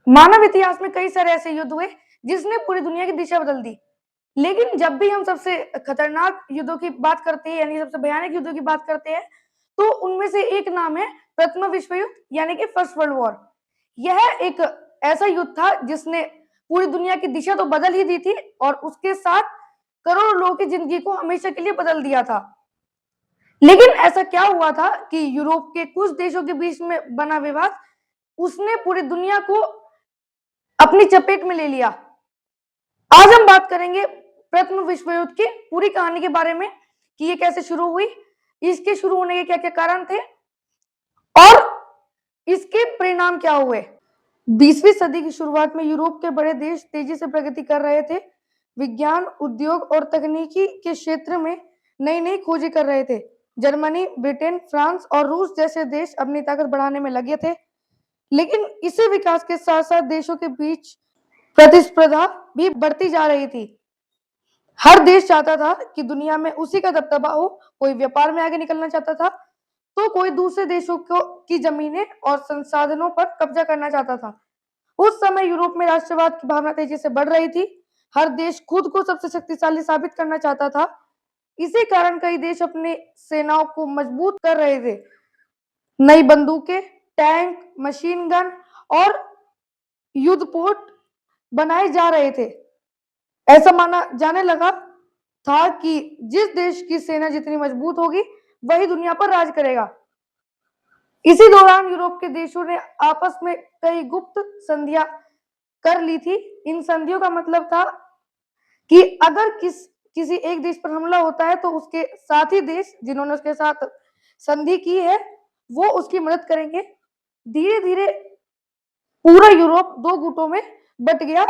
मानव इतिहास में कई सारे ऐसे युद्ध हुए जिसने पूरी दुनिया की दिशा बदल दी। लेकिन जब भी हम सबसे खतरनाक युद्धों की बात करते हैं यानी सबसे भयानक युद्धों की बात करते हैं, तो उनमें से एक नाम है प्रथम विश्व युद्ध यानी कि फर्स्ट वर्ल्ड वॉर। यह एक ऐसा युद्ध था जिसने पूरी दुनिया की दिशा तो बदल ही दी थी और उसके साथ करोड़ों लोगों की जिंदगी को हमेशा के लिए बदल दिया था। लेकिन ऐसा क्या हुआ था कि यूरोप के कुछ देशों के बीच में बना विवाद उसने पूरी दुनिया को अपनी चपेट में ले लिया। आज हम बात करेंगे प्रथम विश्व युद्ध की पूरी कहानी के बारे में कि ये कैसे शुरू हुई, इसके शुरू होने के क्या-क्या कारण थे और इसके परिणाम क्या हुए। 20वीं सदी की शुरुआत में यूरोप के बड़े देश तेजी से प्रगति कर रहे थे। विज्ञान, उद्योग और तकनीकी के क्षेत्र में नई-नई खोजें कर रहे थे। जर्मनी, ब्रिटेन, फ्रांस और रूस जैसे देश अपनी ताकत बढ़ाने में लगे थे। लेकिन इसी विकास के साथ-साथ देशों के बीच प्रतिस्पर्धा भी बढ़ती जा रही थी। हर देश चाहता था कि दुनिया में उसी का दबदबा हो, कोई व्यापार में आगे निकलना चाहता था, तो कोई दूसरे देशों को की जमीनें और संसाधनों पर कब्जा करना चाहता था। उस समय यूरोप में राष्ट्रवाद की भावना तेजी से बढ़ रही थी। हर देश खुद को सबसे शक्तिशाली साबित करना चाहता था। इसी कारण कई देश अपनी सेनाओं को मजबूत कर रहे थे। नई बंदूकें, टैंक, मशीन गन और युद्धपोत बनाए जा रहे थे। ऐसा माना जाने लगा था कि जिस देश की सेना जितनी मजबूत होगी, वही दुनिया पर राज करेगा। इसी दौरान यूरोप के देशों ने आपस में कई गुप्त संधियां कर ली थी। इन संधियों का मतलब था कि अगर किसी एक देश पर हमला होता है तो उसके साथी देश जिन्होंने उसके साथ संधि की है, वो उसकी मदद करेंगे। धीरे-धीरे पूरा यूरोप दो गुटों में बट गया।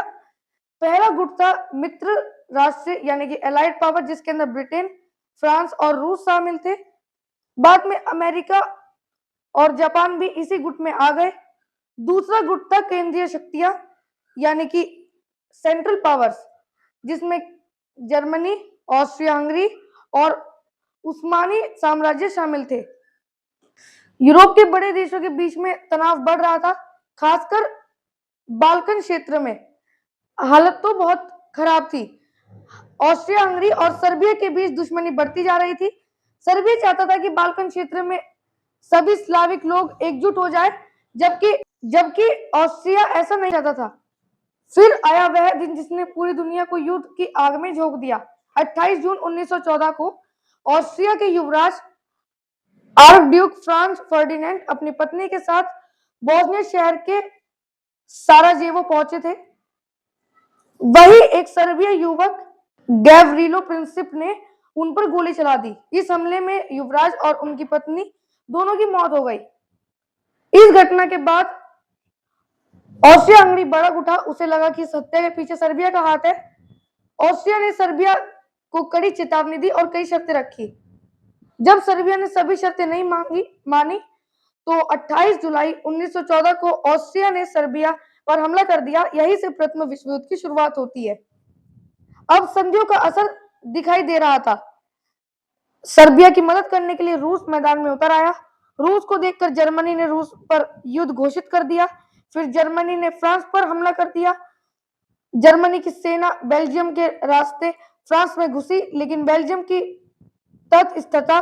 पहला गुट था मित्र राष्ट्र यानी कि एलाइड पावर जिसके अंदर ब्रिटेन, फ्रांस और रूस शामिल थे। बाद में अमेरिका और जापान भी इसी गुट में आ गए। दूसरा गुट था केंद्रीय शक्तियां यानी कि सेंट्रल पावर्स जिसमें जर्मनी, ऑस्ट्रिया हंगरी और उस्मानी साम्राज्य शामिल थे। यूरोप के बड़े देशों के बीच में तनाव बढ़ रहा था, खासकर बाल्कन क्षेत्र में हालत तो बहुत खराब थी। ऑस्ट्रिया हंगरी और सर्बिया के बीच दुश्मनी बढ़ती जा रही थी। सर्बिया चाहता था कि बाल्कन क्षेत्र में सभी स्लाविक लोग एकजुट हो जाए, जबकि जबकि ऑस्ट्रिया ऐसा नहीं चाहता था। फिर आया वह दिन जिसने पूरी दुनिया को युद्ध की आग में झोंक दिया। 28 जून 1914 को ऑस्ट्रिया के युवराज आर्कड्यूक फ्रांज फर्डिनेंड अपनी पत्नी के साथ बोस्निया शहर के साराजेवो पहुंचे थे। वही एक सर्बिया युवक गैवरीलो प्रिंसिप ने उन पर गोली चला दी। इस हमले में युवराज और उनकी पत्नी दोनों की मौत हो गई। इस घटना के बाद ऑस्ट्रिया हंगरी भड़क उठा। उसे लगा कि इस हत्या के पीछे सर्बिया का हाथ है। ऑस्ट्रिया ने सर्बिया को कड़ी चेतावनी दी और कई शर्तें रखी। जब सर्बिया ने सभी शर्तें नहीं मानी तो 28 जुलाई 1914 को ऑस्ट्रिया ने सर्बिया पर हमला कर दिया। यही से प्रथम विश्व युद्ध की शुरुआत होती है। अब संधियों का असर दिखाई दे रहा था। सर्बिया की मदद करने के लिए रूस मैदान में उतर आया। रूस को देखकर जर्मनी ने रूस पर युद्ध घोषित कर दिया। फिर जर्मनी ने फ्रांस पर हमला कर दिया। जर्मनी की सेना बेल्जियम के रास्ते फ्रांस में घुसी, लेकिन बेल्जियम की तटस्थता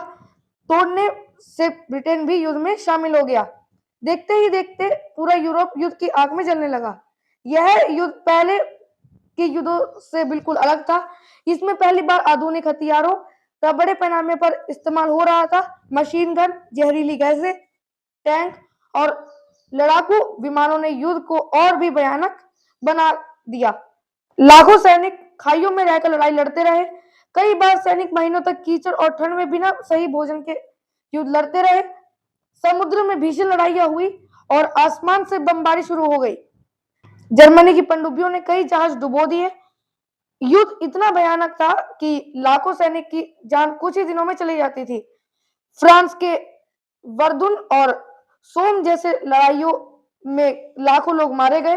तोड़ने से ब्रिटेन भी युद्ध में शामिल हो गया। देखते ही देखते पूरा यूरोप युद्ध की आग में जलने लगा। यह युद्ध पहले के युद्धों से बिल्कुल अलग था। इसमें पहली बार आधुनिक हथियारों का बड़े पैमाने पर इस्तेमाल हो रहा था। मशीन गन, जहरीली गैसें, टैंक और लड़ाकू विमानों ने युद्ध को और भी भयानक बना दिया। लाखों सैनिक खाइयों में रहकर लड़ाई लड़ते रहे। कई बार सैनिक महीनों तक कीचड़ और ठंड में बिना सही भोजन के युद्ध लड़ते रहे। समुद्र में भीषण लड़ाइयां हुई और आसमान से बमबारी शुरू हो गई। जर्मनी की पनडुब्बियों ने कई जहाज डुबो दिए। युद्ध इतना भयानक था कि लाखों सैनिक की जान कुछ ही दिनों में चली जाती थी। फ्रांस के वर्दुन और सोम जैसे लड़ाइयों में लाखों लोग मारे गए।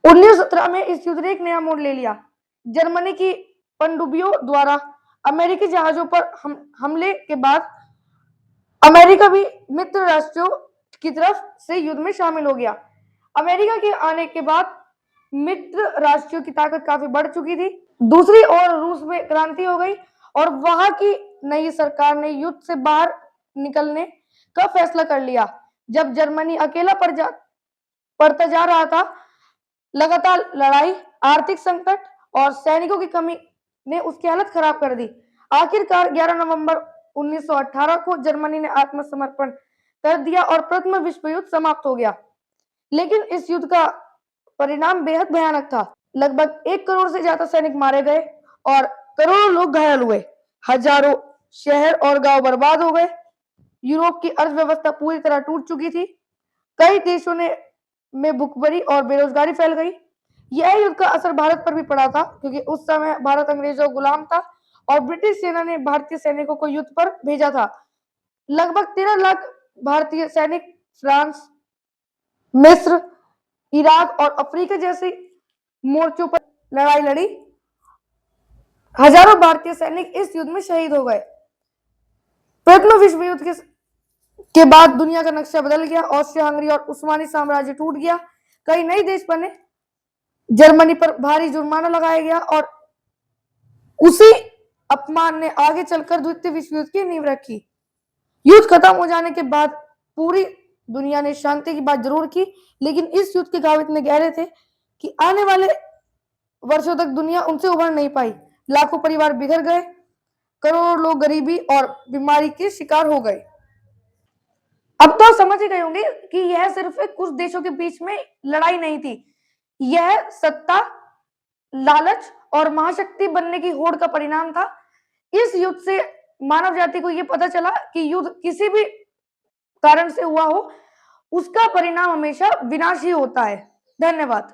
1917 में इस युद्ध ने एक नया मोड़ ले लिया। जर्मनी की पनडुब्बियों द्वारा अमेरिकी जहाजों पर हमले के बाद अमेरिका भी मित्र राष्ट्रों की तरफ से युद्ध में शामिल हो गया। अमेरिका के आने के बाद मित्र राष्ट्रों की ताकत काफी बढ़ चुकी थी। दूसरी ओर रूस में क्रांति हो गई और वहां की नई सरकार ने युद्ध से बाहर निकलने का फैसला कर लिया। जब जर्मनी अकेला पड़ता जा रहा था, लगातार लड़ाई, आर्थिक संकट और सैनिकों की कमी ने उसकी हालत खराब कर दी। आखिरकार 11 नवंबर 1918 को जर्मनी ने आत्मसमर्पण कर दिया और प्रथम विश्व युद्ध समाप्त हो गया। लेकिन इस युद्ध का परिणाम बेहद भयानक था। लगभग 1 करोड़ से ज्यादा सैनिक मारे गए और करोड़ों लोग घायल हुए। हजारों शहर और गांव बर्बाद हो गए। यूरोप की अर्थव्यवस्था पूरी तरह टूट चुकी थी। कई देशों में भुखमरी और बेरोजगारी फैल गई। यह युद्ध का असर भारत पर भी पड़ा था, क्योंकि उस समय भारत अंग्रेजों का गुलाम था और ब्रिटिश सेना ने भारतीय सैनिकों को युद्ध पर भेजा था। लगभग 13 लाख भारतीय सैनिक फ्रांस, मिस्र, इराक और अफ्रीका जैसे मोर्चों पर लड़ाई लड़ी। हजारों भारतीय सैनिक इस युद्ध में शहीद हो गए। प्रथम विश्व युद्ध के बाद दुनिया का नक्शा बदल गया। ऑस्ट्रिया हंगरी और उस्मानी साम्राज्य टूट गया। कई नए देश बने। जर्मनी पर भारी जुर्माना लगाया गया और उसी अपमान ने आगे चलकर द्वितीय विश्व युद्ध की नींव रखी। युद्ध खत्म हो जाने के बाद पूरी दुनिया ने शांति की बात जरूर की, लेकिन इस युद्ध के घाव इतने गहरे थे कि आने वाले वर्षों तक दुनिया उनसे उभर नहीं पाई। लाखों परिवार बिखर गए, करोड़ों लोग गरीबी और बीमारी के शिकार हो गए। अब तो समझ ही गए होंगे कि यह सिर्फ कुछ देशों के बीच में लड़ाई नहीं थी। यह सत्ता, लालच और महाशक्ति बनने की होड़ का परिणाम था। इस युद्ध से मानव जाति को यह पता चला कि युद्ध किसी भी कारण से हुआ हो, उसका परिणाम हमेशा विनाश ही होता है। धन्यवाद।